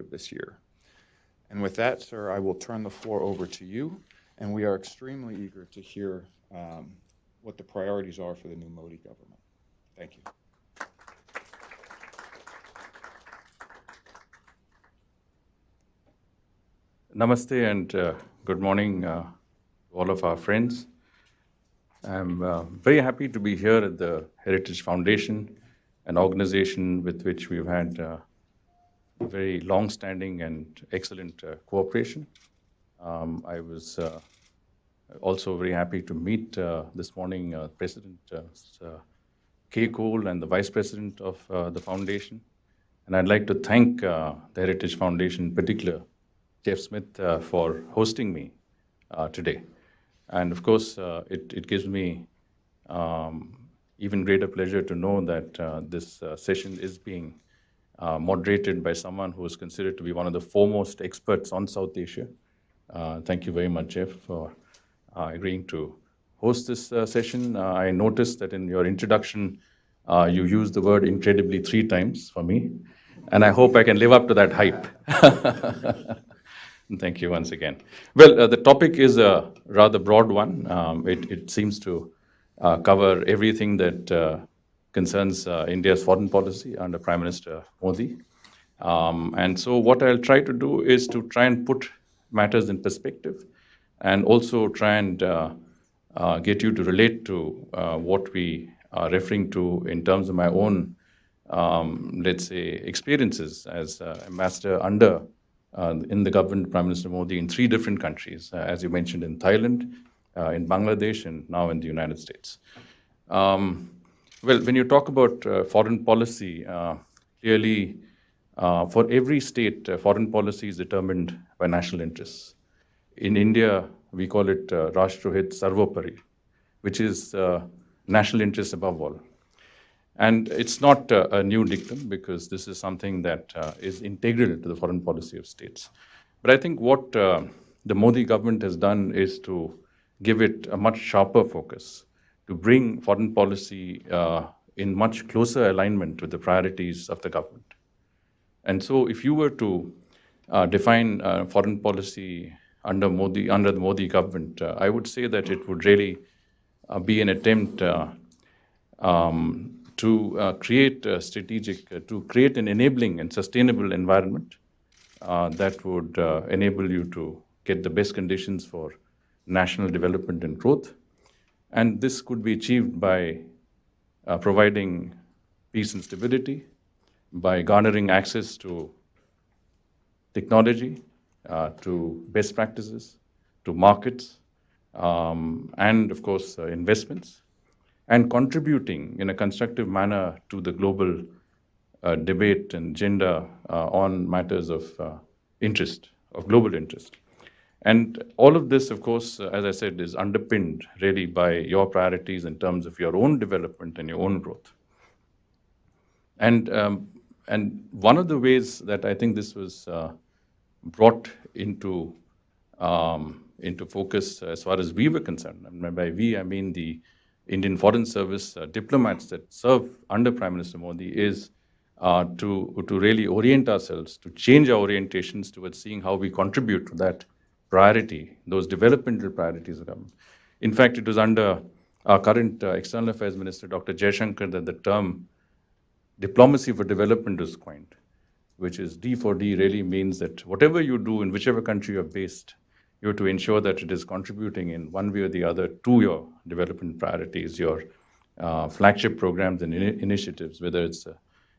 of this year. And with that, sir, I will turn the floor over to you, and we are extremely eager to hear what the priorities are for the new Modi government. Thank you. Namaste and good morning to all of our friends. I'm very happy to be here at the Heritage Foundation, an organization with which we've had very long-standing and excellent cooperation. I was also very happy to meet this morning President K. Cole and the Vice President of the Foundation. And I'd like to thank the Heritage Foundation in particular, Jeff Smith, for hosting me today. And of course, it gives me even greater pleasure to know that this session is being moderated by someone who is considered to be one of the foremost experts on South Asia. Thank you very much, Jeff, for agreeing to host this session. I noticed that in your introduction, you used the word incredibly 3 times for me, and I hope I can live up to that hype. Thank you once again. Well, the topic is a rather broad one. It seems to cover everything that concerns India's foreign policy under Prime Minister Modi. And so what I'll try to do is to try and put matters in perspective and also try and get you to relate to what we are referring to in terms of my own, let's say, experiences as ambassador under in the government of Prime Minister Modi in 3 different countries, as you mentioned, in Thailand, in Bangladesh, and now in the United States. Well, when you talk about foreign policy, clearly for every state, foreign policy is determined by national interests. In India, we call it Rashtrohit Sarvopari, which is national interest above all. And it's not a new dictum because this is something that is integral to the foreign policy of states. But I think what the Modi government has done is to give it a much sharper focus, to bring foreign policy in much closer alignment with the priorities of the government. And so if you were to define foreign policy under the Modi government, I would say that it would really be an attempt to create a to create an enabling and sustainable environment that would enable you to get the best conditions for national development and growth. And this could be achieved by providing peace and stability, by garnering access to technology, to best practices, to markets, and of course, investments, and contributing in a constructive manner to the global debate and agenda on matters of interest, of global interest. And all of this, of course, as I said, is underpinned really by your priorities in terms of your own development and your own growth. And one of the ways that I think this was brought into focus as far as we were concerned, and by we, I mean the Indian Foreign Service diplomats that serve under Prime Minister Modi, is to really orient ourselves, to change our orientations towards seeing how we contribute to that priority, those developmental priorities of government. In fact, it was under our current External Affairs Minister, Dr. Jaishankar, that the term diplomacy for development was coined, which is D for D really means that whatever you do in whichever country you're based, you have to ensure that it is contributing in one way or the other to your development priorities, your flagship programs and initiatives, whether it's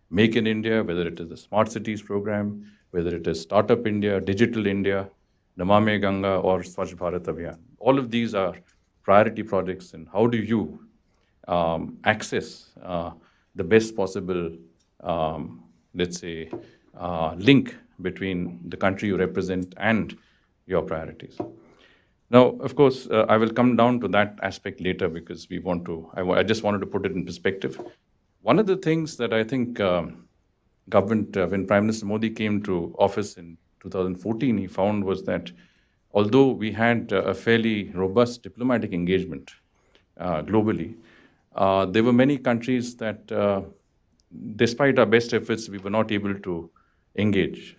Make in India, whether it is the Smart Cities program, whether it is Startup India, Digital India, Namame Ganga, or Swachh Bharat Abhiyan. All of these are priority projects, and how do you access the best possible, let's say, link between the country you represent and your priorities. Now, of course, I will come down to that aspect later because we want to, I just wanted to put it in perspective. One of the things that I think government, when Prime Minister Modi came to office in 2014, he found was that although we had a fairly robust diplomatic engagement globally, there were many countries that, despite our best efforts, we were not able to engage.